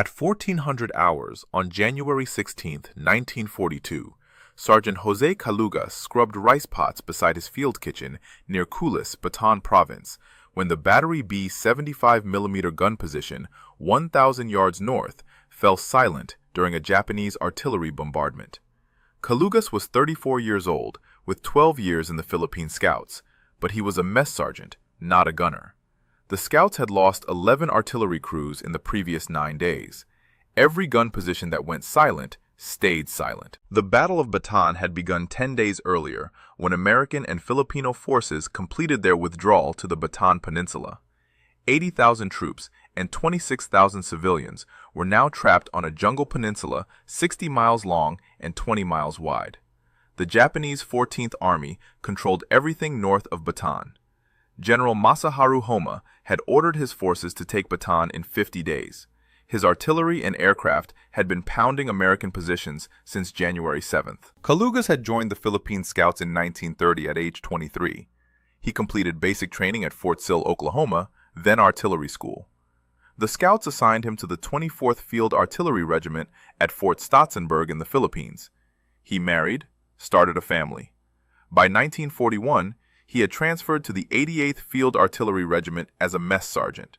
At 1400 hours on January 16, 1942, Sergeant Jose Calugas scrubbed rice pots beside his field kitchen near Culis, Bataan Province, when the Battery B 75mm gun position, 1,000 yards north, fell silent during a Japanese artillery bombardment. Calugas was 34 years old, with 12 years in the Philippine Scouts, but he was a mess sergeant, not a gunner. The Scouts had lost 11 artillery crews in the previous 9 days. Every gun position that went silent stayed silent. The Battle of Bataan had begun 10 days earlier when American and Filipino forces completed their withdrawal to the Bataan Peninsula. 80,000 troops and 26,000 civilians were now trapped on a jungle peninsula 60 miles long and 20 miles wide. The Japanese 14th Army controlled everything north of Bataan. General Masaharu Homma had ordered his forces to take Bataan in 50 days. His artillery and aircraft had been pounding American positions since January 7th. Calugas had joined the Philippine Scouts in 1930 at age 23. He completed basic training at Fort Sill, Oklahoma, then artillery school. The Scouts assigned him to the 24th Field Artillery Regiment at Fort Stotsenburg in the Philippines. He married, started a family. By 1941, he had transferred to the 88th Field Artillery Regiment as a mess sergeant.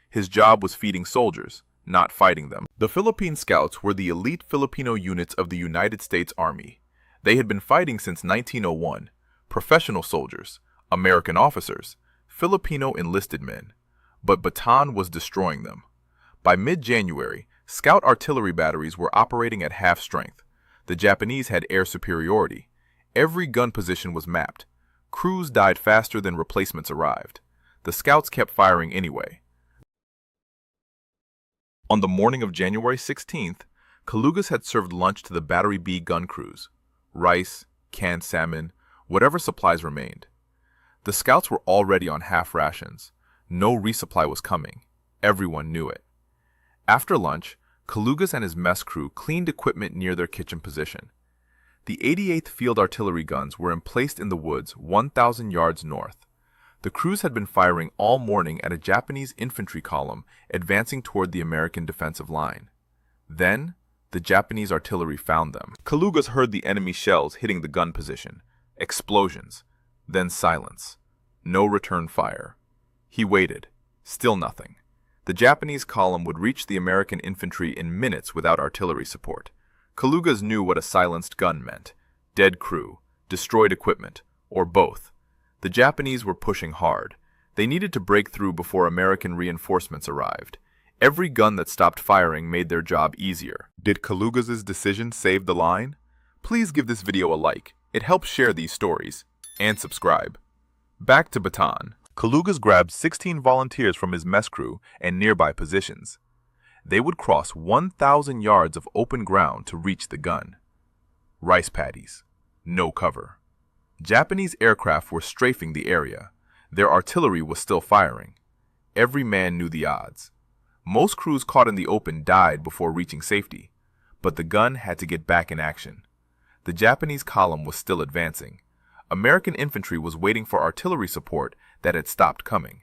His job was feeding soldiers, not fighting them. The Philippine Scouts were the elite Filipino units of the United States Army. They had been fighting since 1901, professional soldiers, American officers, Filipino enlisted men. But Bataan was destroying them. By mid-January, Scout artillery batteries were operating at half strength. The Japanese had air superiority. Every gun position was mapped. Crews died faster than replacements arrived. The Scouts kept firing anyway. On the morning of January 16th, Calugas had served lunch to the Battery B gun crews. Rice, canned salmon, whatever supplies remained. The Scouts were already on half rations. No resupply was coming. Everyone knew it. After lunch, Calugas and his mess crew cleaned equipment near their kitchen position. The 88th Field Artillery guns were emplaced in the woods 1,000 yards north. The crews had been firing all morning at a Japanese infantry column advancing toward the American defensive line. Then, the Japanese artillery found them. Calugas heard the enemy shells hitting the gun position. Explosions. Then silence. No return fire. He waited. Still nothing. The Japanese column would reach the American infantry in minutes without artillery support. Calugas knew what a silenced gun meant. Dead crew, destroyed equipment, or both. The Japanese were pushing hard. They needed to break through before American reinforcements arrived. Every gun that stopped firing made their job easier. Did Calugas' decision save the line? Please give this video a like. It helps share these stories. And subscribe. Back to Bataan. Calugas grabbed 16 volunteers from his mess crew and nearby positions. They would cross 1,000 yards of open ground to reach the gun. Rice paddies. No cover. Japanese aircraft were strafing the area. Their artillery was still firing. Every man knew the odds. Most crews caught in the open died before reaching safety, but the gun had to get back in action. The Japanese column was still advancing. American infantry was waiting for artillery support that had stopped coming.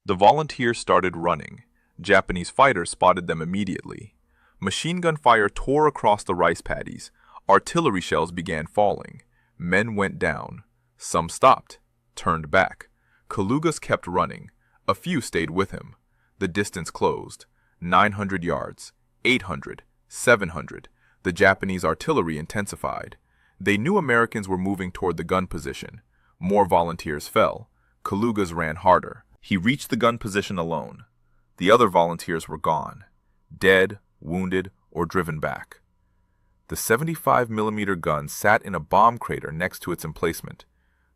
The volunteers started running. Japanese fighters spotted them immediately. Machine gun fire tore across the rice paddies. Artillery shells began falling. Men went down. Some stopped, turned back. Calugas kept running. A few stayed with him. The distance closed. 900 yards, 800, 700. The Japanese artillery intensified. They knew Americans were moving toward the gun position. More volunteers fell. Calugas ran harder. He reached the gun position alone. The other volunteers were gone, dead, wounded, or driven back. The 75mm gun sat in a bomb crater next to its emplacement.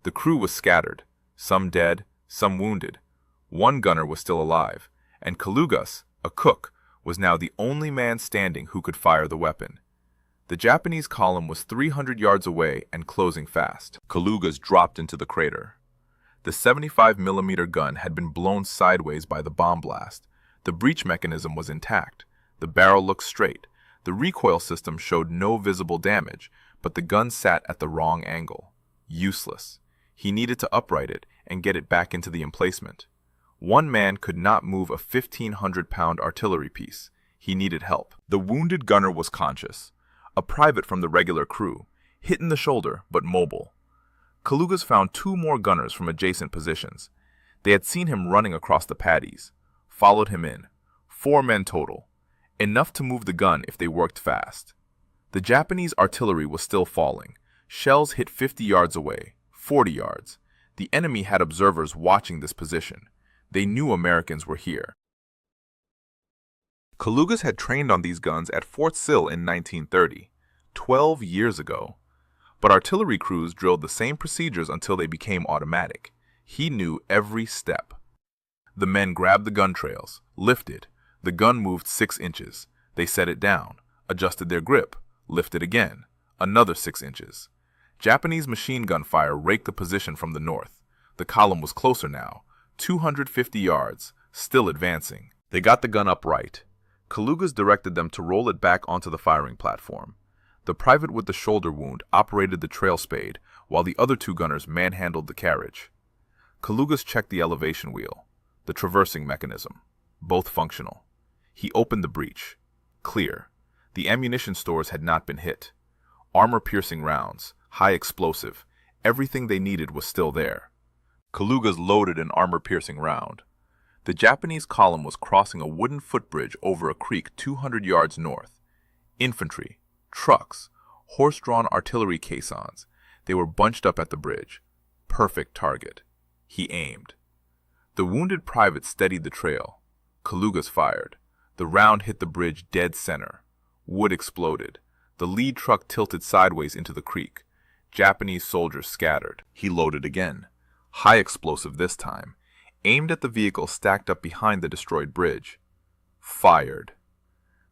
The crew was scattered, some dead, some wounded. One gunner was still alive, and Calugas, a cook, was now the only man standing who could fire the weapon. The Japanese column was 300 yards away and closing fast. Calugas dropped into the crater. The 75mm gun had been blown sideways by the bomb blast. The breech mechanism was intact. The barrel looked straight. The recoil system showed no visible damage, but the gun sat at the wrong angle. Useless. He needed to upright it and get it back into the emplacement. One man could not move a 1,500-pound artillery piece. He needed help. The wounded gunner was conscious, a private from the regular crew, hit in the shoulder but mobile. Kalugas found two more gunners from adjacent positions. They had seen him running across the paddies, followed him in. 4 men total, enough to move the gun if they worked fast. The Japanese artillery was still falling. Shells hit 50 yards away, 40 yards. The enemy had observers watching this position. They knew Americans were here. Kalugas had trained on these guns at Fort Sill in 1930, 12 years ago. But artillery crews drilled the same procedures until they became automatic. He knew every step. The men grabbed the gun trails, lifted. The gun moved 6 inches. They set it down, adjusted their grip, lifted again, another 6 inches. Japanese machine gun fire raked the position from the north. The column was closer now, 250 yards, still advancing. They got the gun upright. Kalugas directed them to roll it back onto the firing platform. The private with the shoulder wound operated the trail spade, while the other 2 gunners manhandled the carriage. Kalugas checked the elevation wheel, the traversing mechanism, both functional. He opened the breech. Clear. The ammunition stores had not been hit. Armor-piercing rounds, high explosive, everything they needed was still there. Kalugas loaded an armor-piercing round. The Japanese column was crossing a wooden footbridge over a creek 200 yards north. Infantry, trucks, horse-drawn artillery caissons. They were bunched up at the bridge. Perfect target. He aimed. The wounded private steadied the trail. Kalugas fired. The round hit the bridge dead center. Wood exploded. The lead truck tilted sideways into the creek. Japanese soldiers scattered. He loaded again. High explosive this time. Aimed at the vehicle stacked up behind the destroyed bridge. Fired.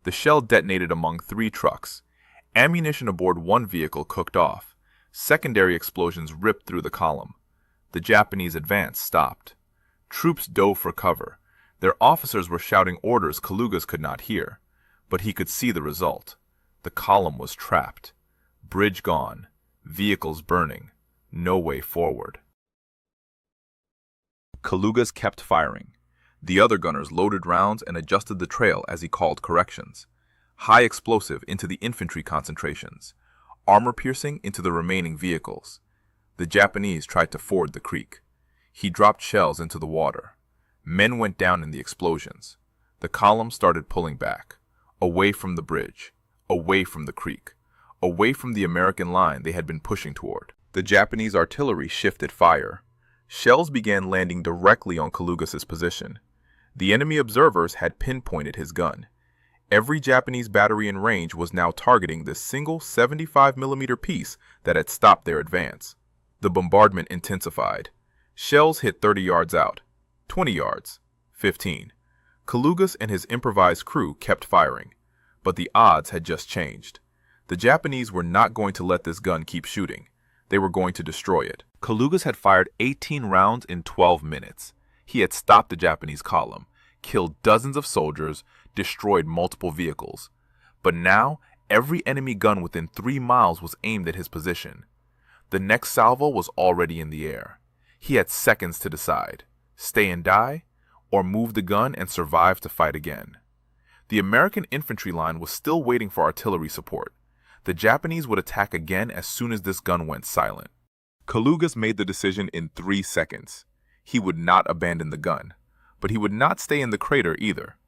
The shell detonated among 3 trucks. Ammunition aboard one vehicle cooked off. Secondary explosions ripped through the column. The Japanese advance stopped. Troops dove for cover. Their officers were shouting orders Kalugas could not hear, but he could see the result. The column was trapped. Bridge gone. Vehicles burning. No way forward. Kalugas kept firing. The other gunners loaded rounds and adjusted the trail as he called corrections. High explosive into the infantry concentrations. Armor-piercing into the remaining vehicles. The Japanese tried to ford the creek. He dropped shells into the water. Men went down in the explosions. The column started pulling back. Away from the bridge. Away from the creek. Away from the American line they had been pushing toward. The Japanese artillery shifted fire. Shells began landing directly on Kalugas' position. The enemy observers had pinpointed his gun. Every Japanese battery in range was now targeting this single 75mm piece that had stopped their advance. The bombardment intensified. Shells hit 30 yards out, 20 yards, 15. Kalugas and his improvised crew kept firing, but the odds had just changed. The Japanese were not going to let this gun keep shooting. They were going to destroy it. Kalugas had fired 18 rounds in 12 minutes. He had stopped the Japanese column, killed dozens of soldiers, destroyed multiple vehicles. But now, every enemy gun within 3 miles was aimed at his position. The next salvo was already in the air. He had seconds to decide, stay and die, or move the gun and survive to fight again. The American infantry line was still waiting for artillery support. The Japanese would attack again as soon as this gun went silent. Kalugas made the decision in 3 seconds. He would not abandon the gun, but he would not stay in the crater either.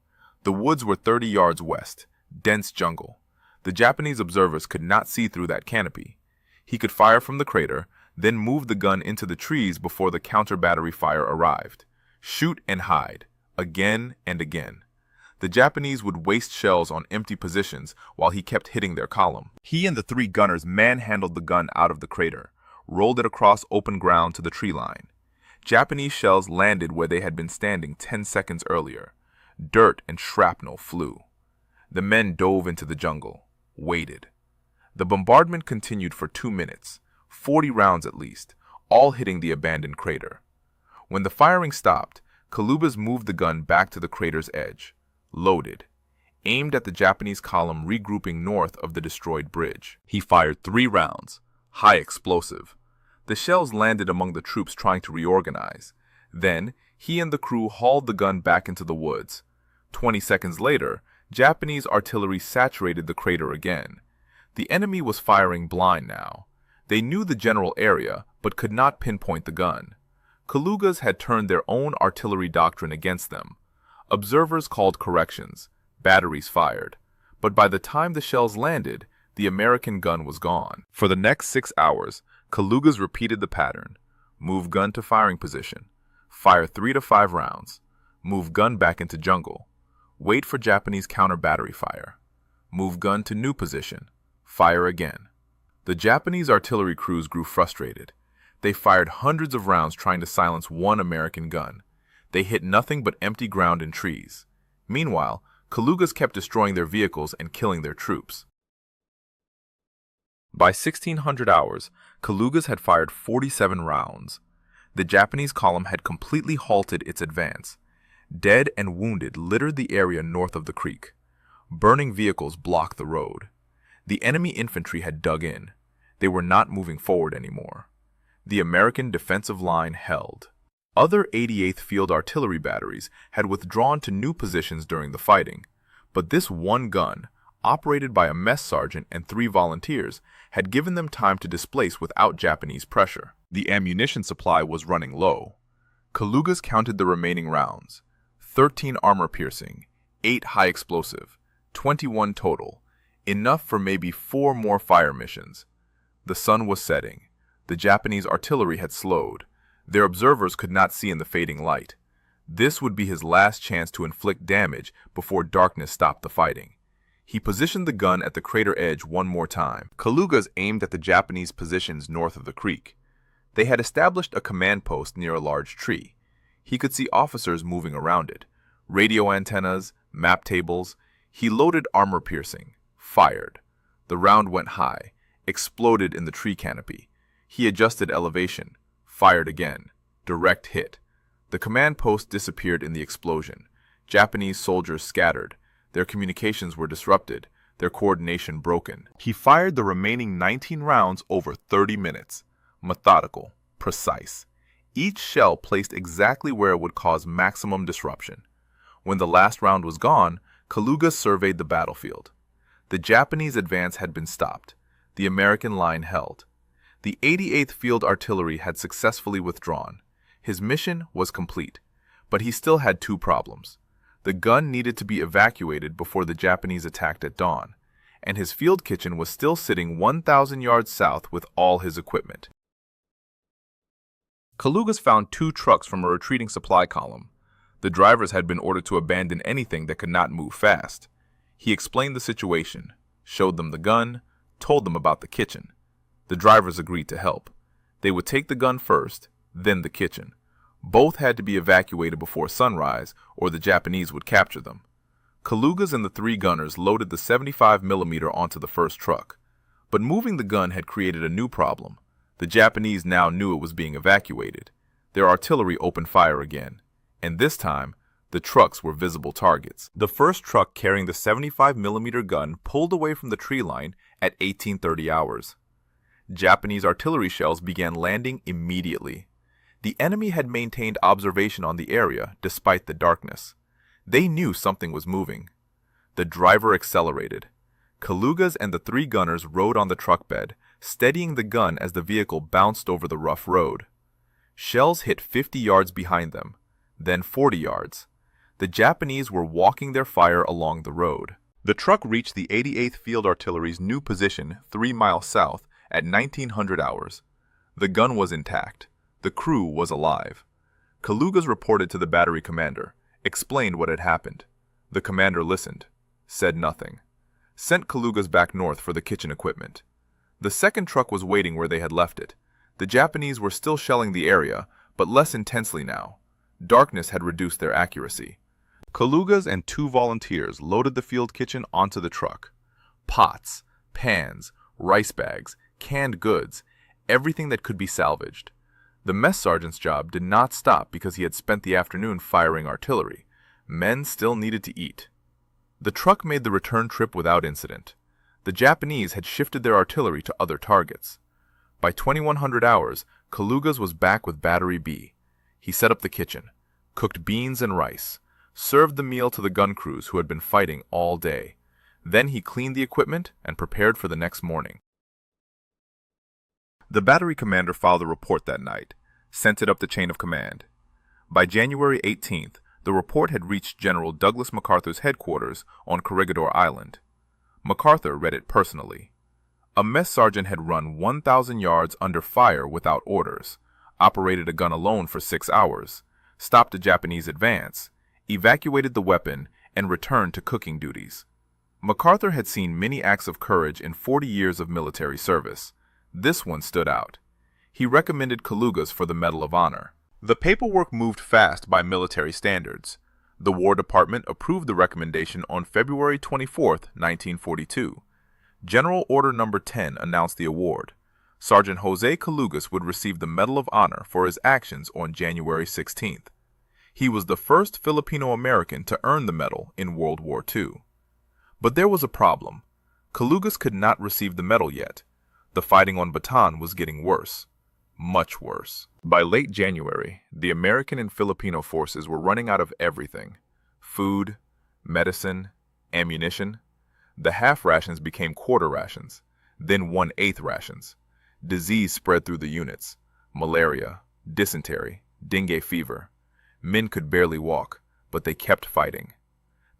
The woods were 30 yards west, dense jungle. The Japanese observers could not see through that canopy. He could fire from the crater, then move the gun into the trees before the counter-battery fire arrived. Shoot and hide, again and again. The Japanese would waste shells on empty positions while he kept hitting their column. He and the 3 gunners manhandled the gun out of the crater, rolled it across open ground to the tree line. Japanese shells landed where they had been standing 10 seconds earlier. Dirt and shrapnel flew. The men dove into the jungle, waited. The bombardment continued for 2 minutes, 40 rounds at least, all hitting the abandoned crater. When the firing stopped, Kalugas moved the gun back to the crater's edge, loaded, aimed at the Japanese column regrouping north of the destroyed bridge. He fired 3 rounds, high explosive. The shells landed among the troops trying to reorganize. Then, He and the crew hauled the gun back into the woods. 20 seconds later, Japanese artillery saturated the crater again. The enemy was firing blind now. They knew the general area, but could not pinpoint the gun. Kalugas had turned their own artillery doctrine against them. Observers called corrections. Batteries fired. But by the time the shells landed, the American gun was gone. For the next 6 hours, Kalugas repeated the pattern. Move gun to firing position. Fire 3 to 5 rounds. Move gun back into jungle. Wait for Japanese counter-battery fire. Move gun to new position. Fire again. The Japanese artillery crews grew frustrated. They fired hundreds of rounds trying to silence one American gun. They hit nothing but empty ground and trees. Meanwhile, Kalugas kept destroying their vehicles and killing their troops. By 1600 hours, Kalugas had fired 47 rounds. The Japanese column had completely halted its advance. Dead and wounded littered the area north of the creek. Burning vehicles blocked the road. The enemy infantry had dug in. They were not moving forward anymore. The American defensive line held. Other 88th Field Artillery batteries had withdrawn to new positions during the fighting, but this one gun, operated by a mess sergeant and 3 volunteers, had given them time to displace without Japanese pressure. The ammunition supply was running low. Kalugas counted the remaining rounds. 13 armor-piercing, 8 high-explosive, 21 total, enough for maybe 4 more fire missions. The sun was setting. The Japanese artillery had slowed. Their observers could not see in the fading light. This would be his last chance to inflict damage before darkness stopped the fighting. He positioned the gun at the crater edge one more time. Kalugas aimed at the Japanese positions north of the creek. They had established a command post near a large tree. He could see officers moving around it. Radio antennas, map tables. He loaded armor-piercing. Fired. The round went high, exploded in the tree canopy. He adjusted elevation. Fired again. Direct hit. The command post disappeared in the explosion. Japanese soldiers scattered. Their communications were disrupted, their coordination broken. He fired the remaining 19 rounds over 30 minutes. Methodical, precise. Each shell placed exactly where it would cause maximum disruption. When the last round was gone, Kalugas surveyed the battlefield. The Japanese advance had been stopped. The American line held. The 88th Field Artillery had successfully withdrawn. His mission was complete, but he still had 2 problems. The gun needed to be evacuated before the Japanese attacked at dawn, and his field kitchen was still sitting 1,000 yards south with all his equipment. Kalugas found 2 trucks from a retreating supply column. The drivers had been ordered to abandon anything that could not move fast. He explained the situation, showed them the gun, told them about the kitchen. The drivers agreed to help. They would take the gun first, then the kitchen. Both had to be evacuated before sunrise, or the Japanese would capture them. Kalugas and the 3 gunners loaded the 75mm onto the first truck. But moving the gun had created a new problem. The Japanese now knew it was being evacuated. Their artillery opened fire again, and this time, the trucks were visible targets. The first truck carrying the 75mm gun pulled away from the tree line at 1830 hours. Japanese artillery shells began landing immediately. The enemy had maintained observation on the area despite the darkness. They knew something was moving. The driver accelerated. Kalugas and the 3 gunners rode on the truck bed, steadying the gun as the vehicle bounced over the rough road. Shells hit 50 yards behind them, then 40 yards. The Japanese were walking their fire along the road. The truck reached the 88th Field Artillery's new position 3 miles south at 1900 hours. The gun was intact. The crew was alive. Kalugas reported to the battery commander, explained what had happened. The commander listened, said nothing. Sent Kalugas back north for the kitchen equipment. The second truck was waiting where they had left it. The Japanese were still shelling the area, but less intensely now. Darkness had reduced their accuracy. Kalugas and 2 volunteers loaded the field kitchen onto the truck. Pots, pans, rice bags, canned goods, everything that could be salvaged. The mess sergeant's job did not stop because he had spent the afternoon firing artillery. Men still needed to eat. The truck made the return trip without incident. The Japanese had shifted their artillery to other targets. By 2100 hours, Kalugas was back with Battery B. He set up the kitchen. cooked beans and rice, served the meal to the gun crews who had been fighting all day. Then he cleaned the equipment and prepared for the next morning. The battery commander filed a report that night, sent it up the chain of command. By January 18th, the report had reached General Douglas MacArthur's headquarters on Corregidor Island. MacArthur read it personally. A mess sergeant had run 1,000 yards under fire without orders, operated a gun alone for 6 hours, stopped a Japanese advance, evacuated the weapon, and returned to cooking duties. MacArthur had seen many acts of courage in 40 years of military service. This one stood out. He recommended Kalugas for the Medal of Honor. The paperwork moved fast by military standards. The War Department approved the recommendation on February 24, 1942. General Order No. 10 announced the award. Sergeant Jose Kalugas would receive the Medal of Honor for his actions on January 16th. He was the first Filipino-American to earn the medal in World War II. But there was a problem. Kalugas could not receive the medal yet. The fighting on Bataan was getting worse. Much worse. By late January, the American and Filipino forces were running out of everything. Food, medicine, ammunition. The half rations became quarter rations, then 1/8 rations. Disease spread through the units. Malaria, dysentery, dengue fever. Men could barely walk, but they kept fighting.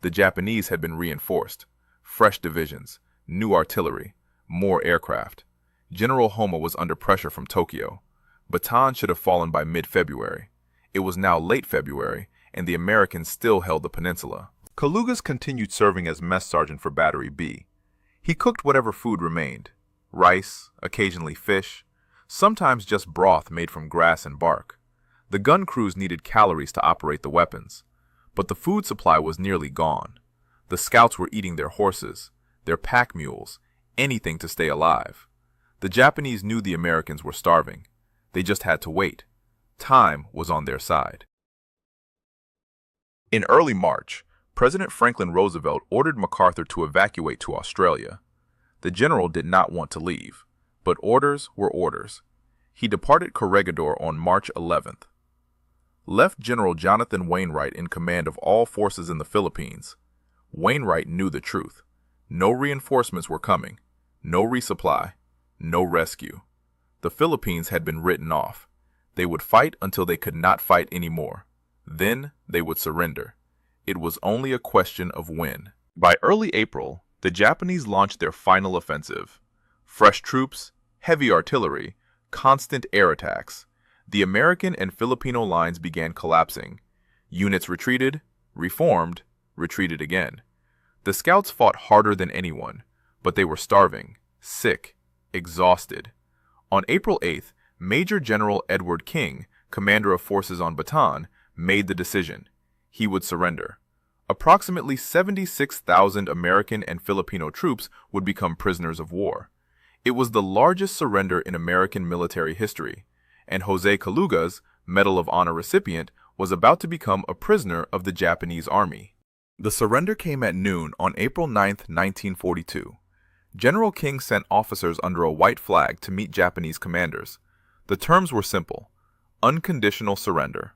The Japanese had been reinforced. Fresh divisions, new artillery, more aircraft. General Homa was under pressure from Tokyo. Bataan should have fallen by mid-February. It was now late February, and the Americans still held the peninsula. Kalugas continued serving as mess sergeant for Battery B. He cooked whatever food remained. Rice, occasionally fish, sometimes just broth made from grass and bark. The gun crews needed calories to operate the weapons. But the food supply was nearly gone. The scouts were eating their horses, their pack mules, anything to stay alive. The Japanese knew the Americans were starving. They just had to wait. Time was on their side. In early March, President Franklin Roosevelt ordered MacArthur to evacuate to Australia. The general did not want to leave, but orders were orders. He departed Corregidor on March 11th. Left General Jonathan Wainwright in command of all forces in the Philippines. Wainwright knew the truth. No reinforcements were coming, no resupply, no rescue. The Philippines had been written off. They would fight until they could not fight anymore. Then they would surrender. It was only a question of when. By early April, the Japanese launched their final offensive. Fresh troops, heavy artillery, constant air attacks. The American and Filipino lines began collapsing. Units retreated, reformed, retreated again. The scouts fought harder than anyone, but they were starving, sick, exhausted. On April 8th, Major General Edward King, commander of forces on Bataan, made the decision. He would surrender. Approximately 76,000 American and Filipino troops would become prisoners of war. It was the largest surrender in American military history, and Jose Kalugas, Medal of Honor recipient, was about to become a prisoner of the Japanese army. The surrender came at noon on April 9, 1942. General King sent officers under a white flag to meet Japanese commanders. The terms were simple: unconditional surrender.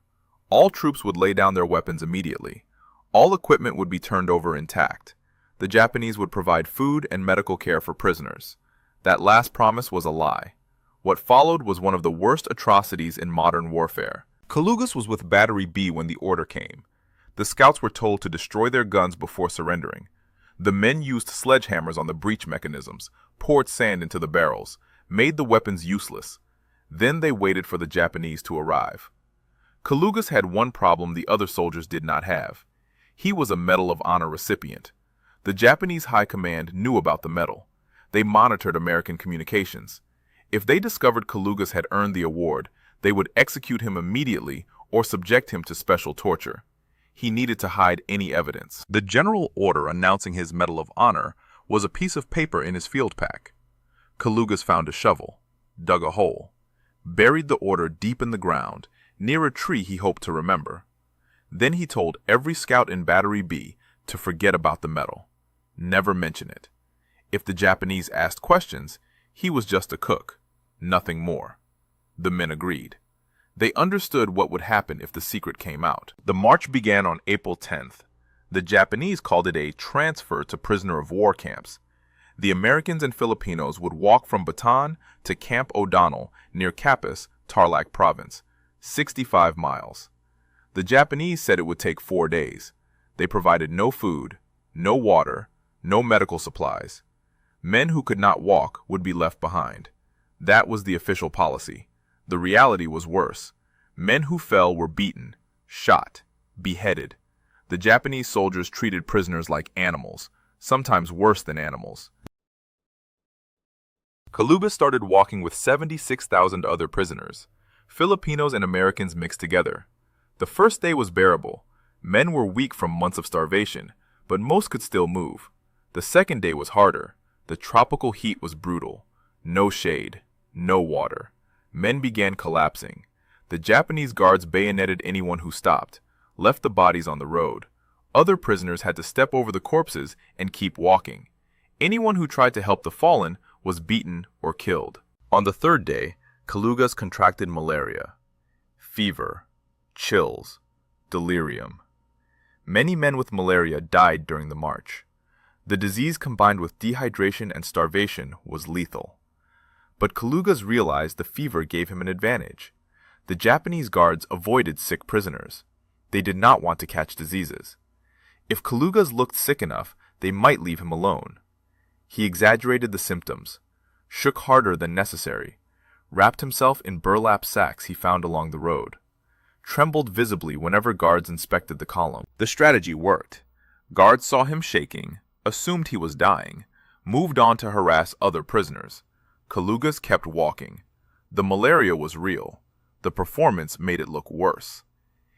All troops would lay down their weapons immediately. All equipment would be turned over intact. The Japanese would provide food and medical care for prisoners. That last promise was a lie. What followed was one of the worst atrocities in modern warfare. Kalugas was with Battery B when the order came. The scouts were told to destroy their guns before surrendering. The men used sledgehammers on the breech mechanisms, poured sand into the barrels, made the weapons useless. Then they waited for the Japanese to arrive. Kalugas had one problem the other soldiers did not have. He was a Medal of Honor recipient. The Japanese High Command knew about the medal. They monitored American communications. If they discovered Kalugas had earned the award, they would execute him immediately or subject him to special torture. He needed to hide any evidence. The general order announcing his Medal of Honor was a piece of paper in his field pack. Kalugas found a shovel, dug a hole, buried the order deep in the ground, near a tree he hoped to remember. Then he told every scout in Battery B to forget about the medal. Never mention it. If the Japanese asked questions, he was just a cook, nothing more. The men agreed. They understood what would happen if the secret came out. The march began on April 10th. The Japanese called it a transfer to prisoner of war camps. The Americans and Filipinos would walk from Bataan to Camp O'Donnell near Capiz, Tarlac Province, 65 miles. The Japanese said it would take 4 days. They provided no food, no water, no medical supplies. Men who could not walk would be left behind. That was the official policy. The reality was worse. Men who fell were beaten, shot, beheaded. The Japanese soldiers treated prisoners like animals, sometimes worse than animals. Kaluga started walking with 76,000 other prisoners. Filipinos and Americans mixed together. The first day was bearable. Men were weak from months of starvation, but most could still move. The second day was harder. The tropical heat was brutal. No shade, no water. Men began collapsing. The Japanese guards bayoneted anyone who stopped, left the bodies on the road. Other prisoners had to step over the corpses and keep walking. Anyone who tried to help the fallen was beaten or killed. On the third day, Kalugas contracted malaria, fever, chills, delirium. Many men with malaria died during the march. The disease combined with dehydration and starvation was lethal. But Kalugas realized the fever gave him an advantage. The Japanese guards avoided sick prisoners. They did not want to catch diseases. If Kalugas looked sick enough, they might leave him alone. He exaggerated the symptoms, shook harder than necessary, wrapped himself in burlap sacks he found along the road, trembled visibly whenever guards inspected the column. The strategy worked. Guards saw him shaking, assumed he was dying, moved on to harass other prisoners. Kalugas kept walking. The malaria was real. The performance made it look worse.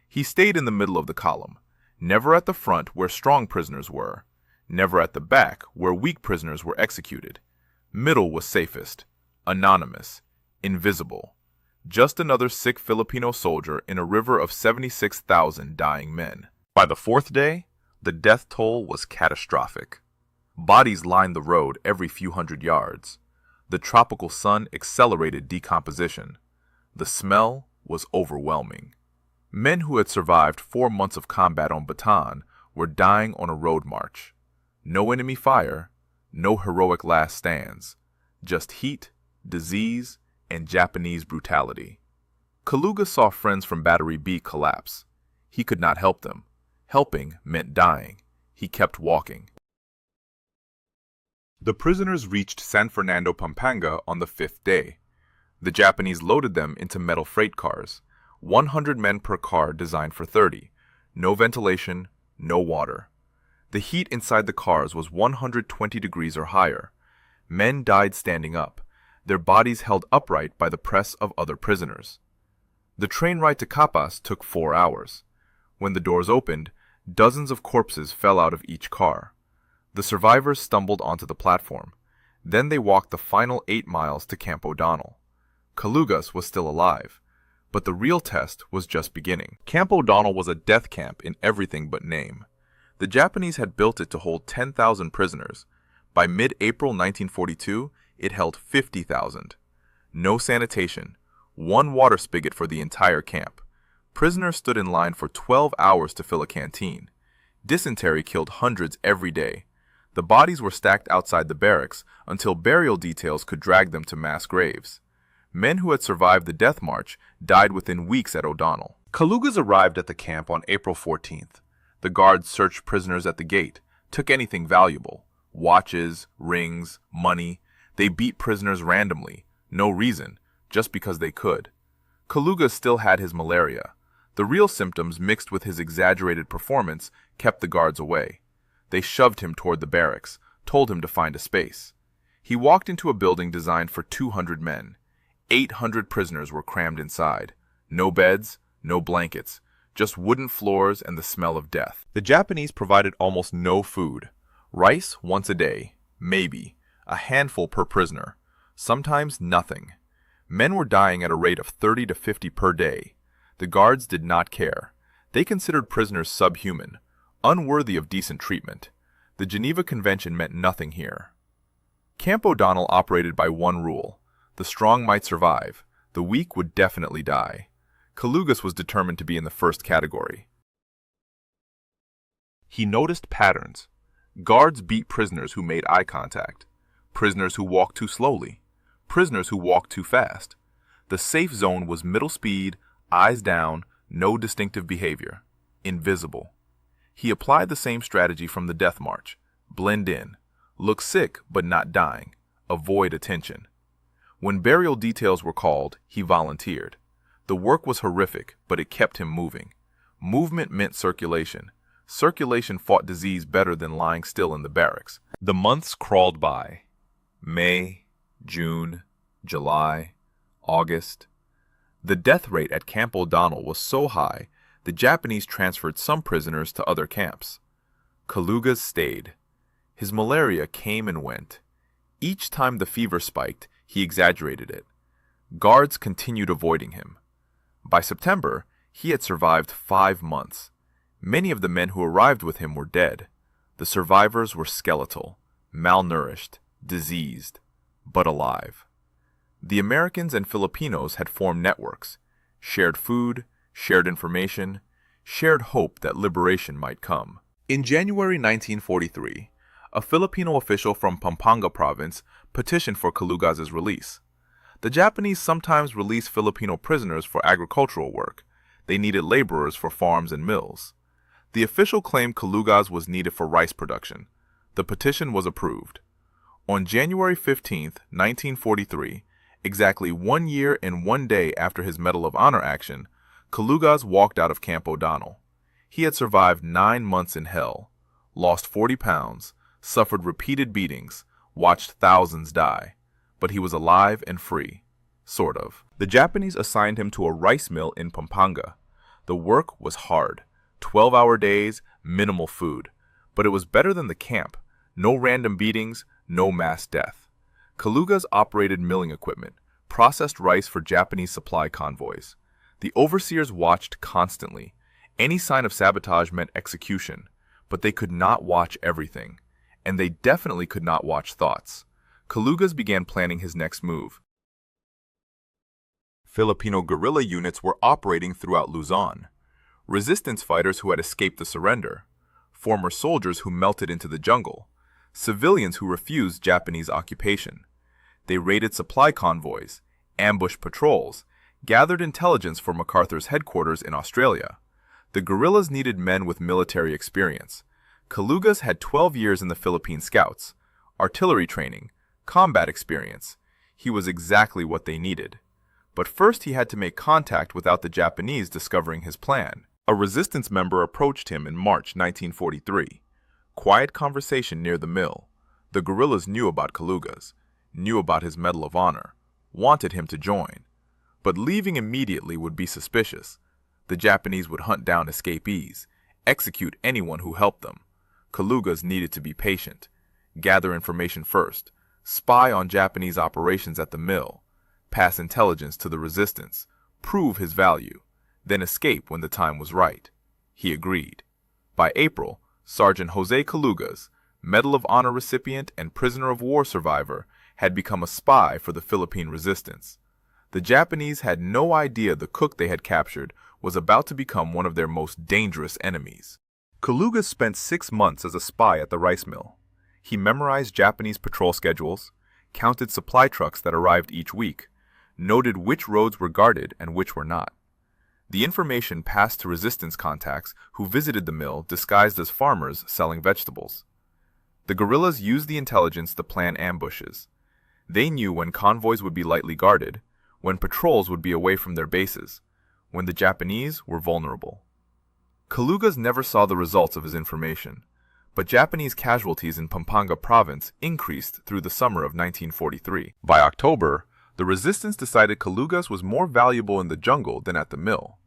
He stayed in the middle of the column, never at the front where strong prisoners were, never at the back where weak prisoners were executed. Middle was safest, anonymous, invisible. Just another sick Filipino soldier in a river of 76,000 dying men. By the fourth day, the death toll was catastrophic. Bodies lined the road every few hundred yards. The tropical sun accelerated decomposition. The smell was overwhelming. Men who had survived 4 months of combat on Bataan were dying on a road march. No enemy fire, no heroic last stands, just heat, disease, and Japanese brutality. Kaluga saw friends from Battery B collapse. He could not help them. Helping meant dying. He kept walking. The prisoners reached San Fernando, Pampanga on the 5th day. The Japanese loaded them into metal freight cars, 100 men per car designed for 30. No ventilation, no water. The heat inside the cars was 120 degrees or higher. Men died standing up, their bodies held upright by the press of other prisoners. The train ride to Capiz took 4 hours. When the doors opened, dozens of corpses fell out of each car. The survivors stumbled onto the platform. Then they walked the final 8 miles to Camp O'Donnell. Kalugas was still alive, but the real test was just beginning. Camp O'Donnell was a death camp in everything but name. The Japanese had built it to hold 10,000 prisoners. By mid-April 1942, it held 50,000. No sanitation, 1 water spigot for the entire camp. Prisoners stood in line for 12 hours to fill a canteen. Dysentery killed hundreds every day. The bodies were stacked outside the barracks until burial details could drag them to mass graves. Men who had survived the death march died within weeks at O'Donnell. Kalugas arrived at the camp on April 14th. The guards searched prisoners at the gate, took anything valuable, watches, rings, money. They beat prisoners randomly, no reason, just because they could. Kalugas still had his malaria. The real symptoms mixed with his exaggerated performance kept the guards away. They shoved him toward the barracks, told him to find a space. He walked into a building designed for 200 men. 800 prisoners were crammed inside. No beds, no blankets, just wooden floors and the smell of death. The Japanese provided almost no food. Rice once a day, maybe, a handful per prisoner, sometimes nothing. Men were dying at a rate of 30 to 50 per day. The guards did not care. They considered prisoners subhuman, unworthy of decent treatment. The Geneva Convention meant nothing here. Camp O'Donnell operated by one rule. The strong might survive. The weak would definitely die. Kalugas was determined to be in the first category. He noticed patterns. Guards beat prisoners who made eye contact, prisoners who walked too slowly, prisoners who walked too fast. The safe zone was middle speed, eyes down, no distinctive behavior, invisible. He applied the same strategy from the death march. Blend in, look sick but not dying, avoid attention. When burial details were called, he volunteered. The work was horrific, but it kept him moving. Movement meant circulation. Circulation fought disease better than lying still in the barracks. The months crawled by. May, June, July, August. The death rate at Camp O'Donnell was so high, the Japanese transferred some prisoners to other camps. Kalugas stayed. His malaria came and went. Each time the fever spiked, he exaggerated it. Guards continued avoiding him. By September, he had survived 5 months. Many of the men who arrived with him were dead. The survivors were skeletal, malnourished, diseased, but alive. The Americans and Filipinos had formed networks, shared food, shared information, shared hope that liberation might come. In January 1943, a Filipino official from Pampanga province petitioned for Kalugas's release. The Japanese sometimes released Filipino prisoners for agricultural work. They needed laborers for farms and mills. The official claimed Kalugas was needed for rice production. The petition was approved. On January 15, 1943, exactly 1 year and 1 day after his Medal of Honor action, Kalugas walked out of Camp O'Donnell. He had survived 9 months in hell, lost 40 pounds, suffered repeated beatings, watched thousands die, but he was alive and free. Sort of. The Japanese assigned him to a rice mill in Pampanga. The work was hard. 12-hour days, minimal food. But it was better than the camp. No random beatings, no mass death. Kalugas operated milling equipment, processed rice for Japanese supply convoys. The overseers watched constantly. Any sign of sabotage meant execution, but they could not watch everything. And they definitely could not watch thoughts. Kalugas began planning his next move. Filipino guerrilla units were operating throughout Luzon. Resistance fighters who had escaped the surrender, former soldiers who melted into the jungle, civilians who refused Japanese occupation. They raided supply convoys, ambushed patrols, gathered intelligence for MacArthur's headquarters in Australia. The guerrillas needed men with military experience. Kalugas had 12 years in the Philippine Scouts, artillery training, combat experience. He was exactly what they needed. But first he had to make contact without the Japanese discovering his plan. A resistance member approached him in March 1943. Quiet conversation near the mill. The guerrillas knew about Kalugas, knew about his Medal of Honor, wanted him to join. But leaving immediately would be suspicious. The Japanese would hunt down escapees, execute anyone who helped them. Kalugas needed to be patient, gather information first, spy on Japanese operations at the mill, pass intelligence to the resistance, prove his value, then escape when the time was right. He agreed. By April, Sergeant Jose Kalugas, Medal of Honor recipient and prisoner of war survivor, had become a spy for the Philippine resistance. The Japanese had no idea the cook they had captured was about to become one of their most dangerous enemies. Kalugas spent 6 months as a spy at the rice mill. He memorized Japanese patrol schedules, counted supply trucks that arrived each week, noted which roads were guarded and which were not. The information passed to resistance contacts who visited the mill disguised as farmers selling vegetables. The guerrillas used the intelligence to plan ambushes. They knew when convoys would be lightly guarded, when patrols would be away from their bases, when the Japanese were vulnerable. Kalugas never saw the results of his information, but Japanese casualties in Pampanga province increased through the summer of 1943. By October, the resistance decided Kalugas was more valuable in the jungle than at the mill.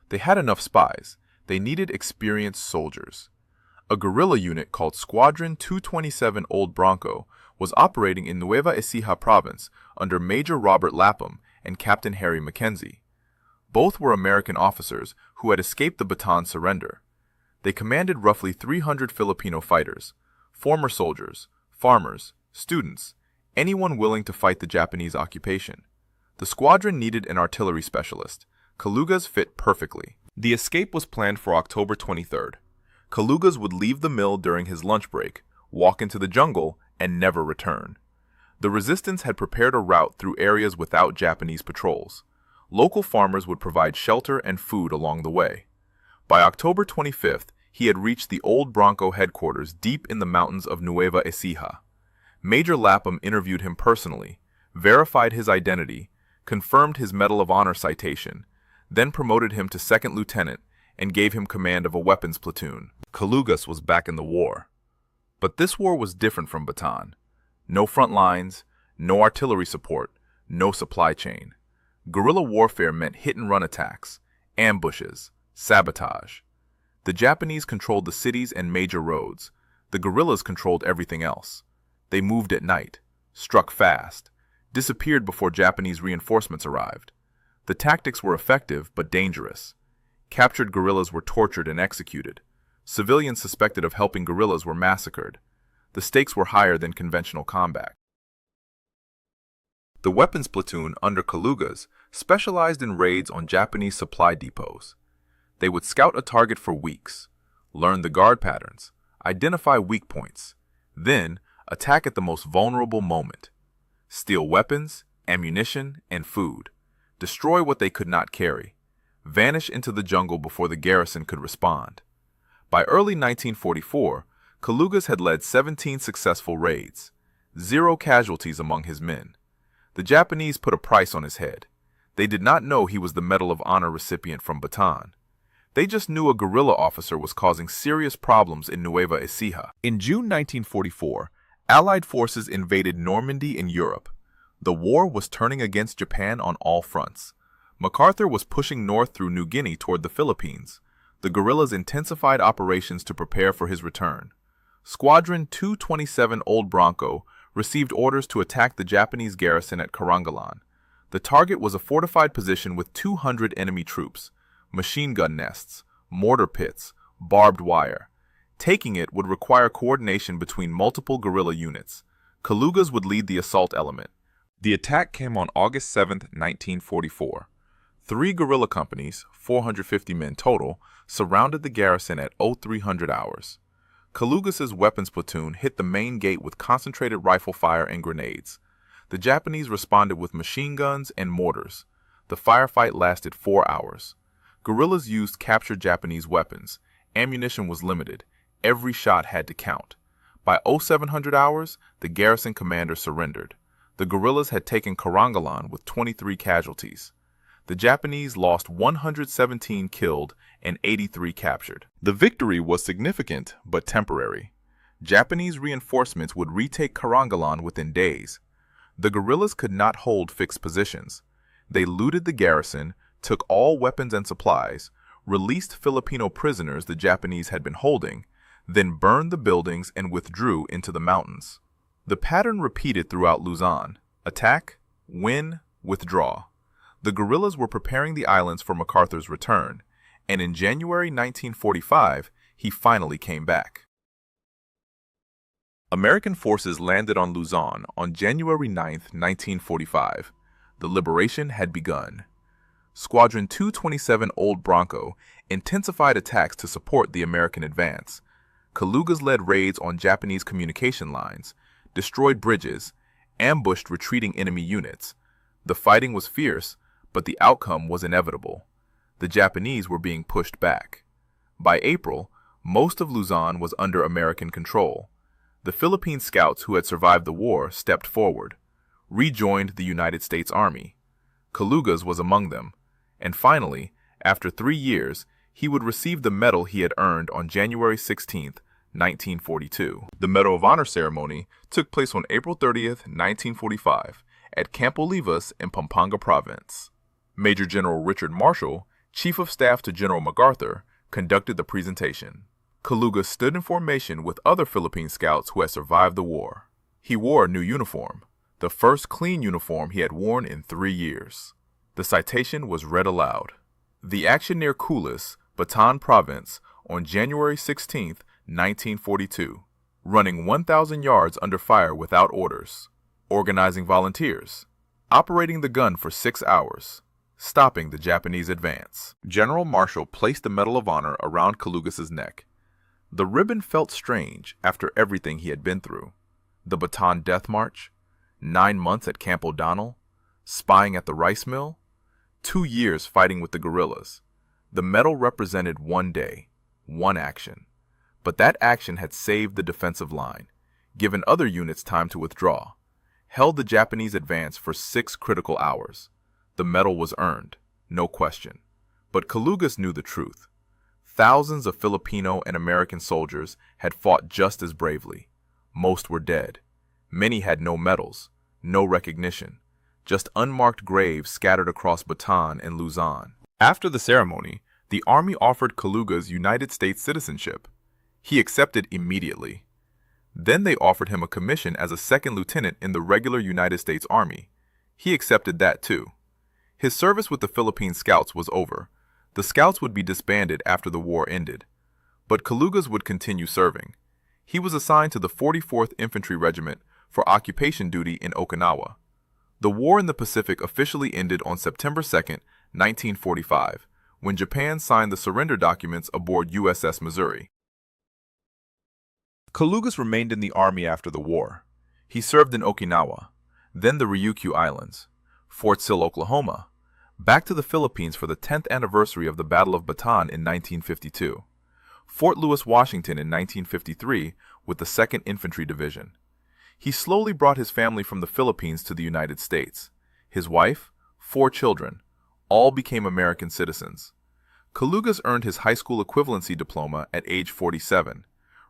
They had enough spies. They needed experienced soldiers. A guerrilla unit called Squadron 227 Old Bronco was operating in Nueva Ecija province under Major Robert Lapham and Captain Harry Mackenzie. Both were American officers who had escaped the Bataan surrender. They commanded roughly 300 Filipino fighters, former soldiers, farmers, students, anyone willing to fight the Japanese occupation. The squadron needed an artillery specialist. Kalugas fit perfectly. The escape was planned for October 23rd. Kalugas would leave the mill during his lunch break, walk into the jungle, and never return. The resistance had prepared a route through areas without Japanese patrols. Local farmers would provide shelter and food along the way. By October 25th, he had reached the old Bronco headquarters deep in the mountains of Nueva Ecija. Major Lapham interviewed him personally, verified his identity, confirmed his Medal of Honor citation, then promoted him to second lieutenant and gave him command of a weapons platoon. Kalugas was back in the war. But this war was different from Bataan. No front lines, no artillery support, no supply chain. Guerrilla warfare meant hit-and-run attacks, ambushes, sabotage. The Japanese controlled the cities and major roads. The guerrillas controlled everything else. They moved at night, struck fast, disappeared before Japanese reinforcements arrived. The tactics were effective but dangerous. Captured guerrillas were tortured and executed. Civilians suspected of helping guerrillas were massacred. The stakes were higher than conventional combat. The weapons platoon under Kalugas specialized in raids on Japanese supply depots. They would scout a target for weeks, learn the guard patterns, identify weak points, then attack at the most vulnerable moment. Steal weapons, ammunition, and food. Destroy what they could not carry. Vanish into the jungle before the garrison could respond. By early 1944, Kalugas had led 17 successful raids, 0 casualties among his men. The Japanese put a price on his head. They did not know he was the Medal of Honor recipient from Bataan. They just knew a guerrilla officer was causing serious problems in Nueva Ecija. In June 1944, Allied forces invaded Normandy in Europe. The war was turning against Japan on all fronts. MacArthur was pushing north through New Guinea toward the Philippines. The guerrillas intensified operations to prepare for his return. Squadron 227 Old Bronco received orders to attack the Japanese garrison at Karangalan. The target was a fortified position with 200 enemy troops, machine gun nests, mortar pits, barbed wire. Taking it would require coordination between multiple guerrilla units. Kalugas would lead the assault element. The attack came on August 7, 1944. 3 guerrilla companies, 450 men total, surrounded the garrison at 0300 hours. Kalugas's weapons platoon hit the main gate with concentrated rifle fire and grenades. The Japanese responded with machine guns and mortars. The firefight lasted 4 hours. Guerrillas used captured Japanese weapons. Ammunition was limited. Every shot had to count. By 0700 hours, the garrison commander surrendered. The guerrillas had taken Karangalan with 23 casualties. The Japanese lost 117 killed and 83 captured. The victory was significant but temporary. Japanese reinforcements would retake Karangalan within days. The guerrillas could not hold fixed positions. They looted the garrison, took all weapons and supplies, released Filipino prisoners the Japanese had been holding, then burned the buildings and withdrew into the mountains. The pattern repeated throughout Luzon: attack, win, withdraw. The guerrillas were preparing the islands for MacArthur's return, and in January 1945, he finally came back. American forces landed on Luzon on January 9, 1945. The liberation had begun. Squadron 227 Old Bronco intensified attacks to support the American advance. Kalugas led raids on Japanese communication lines, destroyed bridges, ambushed retreating enemy units. The fighting was fierce, but the outcome was inevitable. The Japanese were being pushed back. By April, most of Luzon was under American control. The Philippine scouts who had survived the war stepped forward, rejoined the United States Army. Kalugas was among them, and finally, after 3 years, he would receive the medal he had earned on January 16, 1942. The Medal of Honor ceremony took place on April 30, 1945, at Camp Olivas in Pampanga Province. Major General Richard Marshall, Chief of Staff to General MacArthur, conducted the presentation. Kalugas stood in formation with other Philippine scouts who had survived the war. He wore a new uniform, the first clean uniform he had worn in 3 years. The citation was read aloud. The action near Kulis, Bataan Province, on January 16, 1942. Running 1,000 yards under fire without orders. Organizing volunteers. Operating the gun for 6 hours. stopping the Japanese advance. General Marshall placed the Medal of Honor around Kalugas' neck. The ribbon felt strange after everything he had been through. The Bataan Death March, 9 months at Camp O'Donnell, spying at the rice mill, 2 years fighting with the guerrillas. The medal represented one day, one action. But that action had saved the defensive line, given other units time to withdraw, held the Japanese advance for 6 critical hours. The medal was earned, no question. But Kalugas knew the truth. Thousands of Filipino and American soldiers had fought just as bravely. Most were dead. Many had no medals, no recognition, just unmarked graves scattered across Bataan and Luzon. After the ceremony, the Army offered Kalugas United States citizenship. He accepted immediately. Then they offered him a commission as a second lieutenant in the regular United States Army. He accepted that too. His service with the Philippine Scouts was over. The Scouts would be disbanded after the war ended. But Kalugas would continue serving. He was assigned to the 44th Infantry Regiment for occupation duty in Okinawa. The war in the Pacific officially ended on September 2, 1945, when Japan signed the surrender documents aboard USS Missouri. Kalugas remained in the Army after the war. He served in Okinawa, then the Ryukyu Islands, Fort Sill, Oklahoma, back to the Philippines for the 10th anniversary of the Battle of Bataan in 1952, Fort Lewis, Washington in 1953 with the 2nd Infantry Division. He slowly brought his family from the Philippines to the United States. His wife, 4 children, all became American citizens. Kalugas earned his high school equivalency diploma at age 47,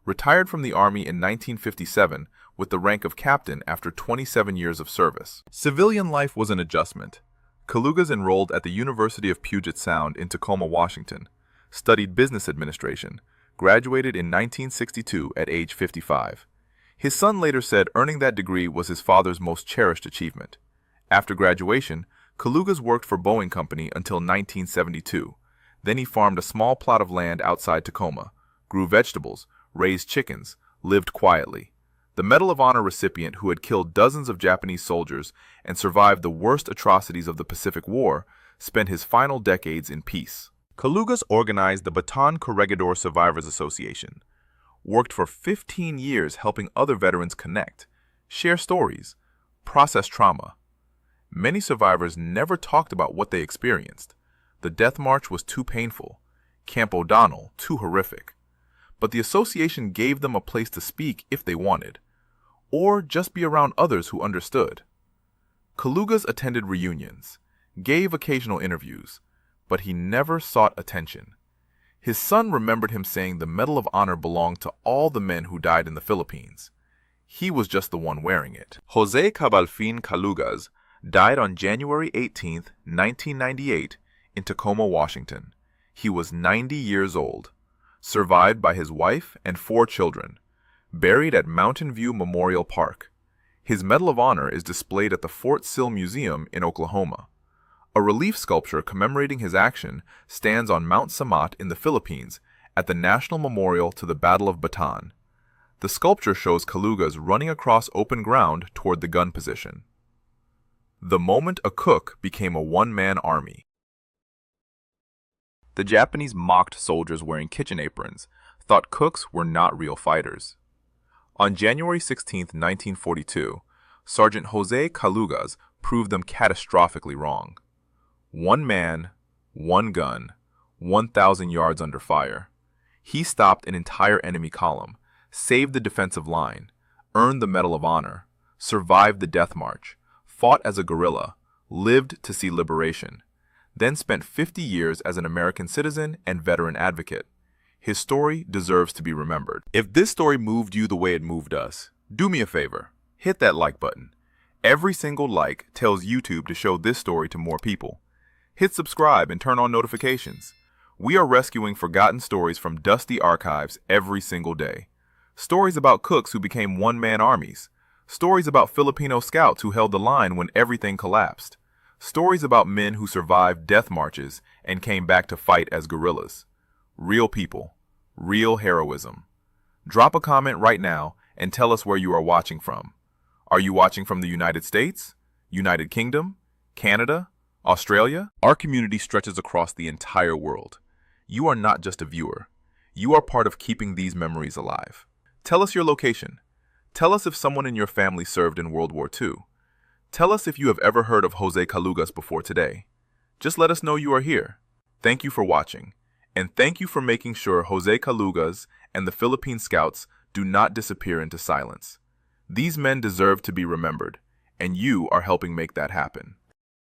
retired from the Army in 1957 with the rank of captain after 27 years of service. Civilian life was an adjustment. Kalugas enrolled at the University of Puget Sound in Tacoma, Washington, studied business administration, graduated in 1962 at age 55. His son later said earning that degree was his father's most cherished achievement. After graduation, Kalugas worked for Boeing Company until 1972. Then he farmed a small plot of land outside Tacoma, grew vegetables, raised chickens, lived quietly. The Medal of Honor recipient who had killed dozens of Japanese soldiers and survived the worst atrocities of the Pacific War spent his final decades in peace. Kalugas organized the Bataan Corregidor Survivors Association, worked for 15 years helping other veterans connect, share stories, process trauma. Many survivors never talked about what they experienced. The death march was too painful, Camp O'Donnell too horrific. But the association gave them a place to speak if they wanted, or just be around others who understood. Kalugas attended reunions, gave occasional interviews, but he never sought attention. His son remembered him saying the Medal of Honor belonged to all the men who died in the Philippines. He was just the one wearing it. Jose Cabalfin Kalugas died on January 18, 1998, in Tacoma, Washington. He was 90 years old, survived by his wife and 4 children, buried at Mountain View Memorial Park. His Medal of Honor is displayed at the Fort Sill Museum in Oklahoma. A relief sculpture commemorating his action stands on Mount Samat in the Philippines at the National Memorial to the Battle of Bataan. The sculpture shows Kalugas running across open ground toward the gun position. The moment a cook became a one-man army. The Japanese mocked soldiers wearing kitchen aprons, thought cooks were not real fighters. On January 16, 1942, Sergeant Jose Kalugas proved them catastrophically wrong. One man, one gun, 1,000 yards under fire. He stopped an entire enemy column, saved the defensive line, earned the Medal of Honor, survived the death march, fought as a guerrilla, lived to see liberation, then spent 50 years as an American citizen and veteran advocate. His story deserves to be remembered. If this story moved you the way it moved us, do me a favor, hit that like button. Every single like tells YouTube to show this story to more people. Hit subscribe and turn on notifications. We are rescuing forgotten stories from dusty archives every single day. Stories about cooks who became one-man armies. Stories about Filipino scouts who held the line when everything collapsed. Stories about men who survived death marches and came back to fight as guerrillas. Real people, real heroism. Drop a comment right now and tell us where you are watching from. Are you watching from the United States, United Kingdom, Canada, Australia? Our community stretches across the entire world. You are not just a viewer. You are part of keeping these memories alive. Tell us your location. Tell us if someone in your family served in World War II. Tell us if you have ever heard of Jose Calugas before today. Just let us know you are here. Thank you for watching. And thank you for making sure Jose Calugas and the Philippine Scouts do not disappear into silence. These men deserve to be remembered, and you are helping make that happen.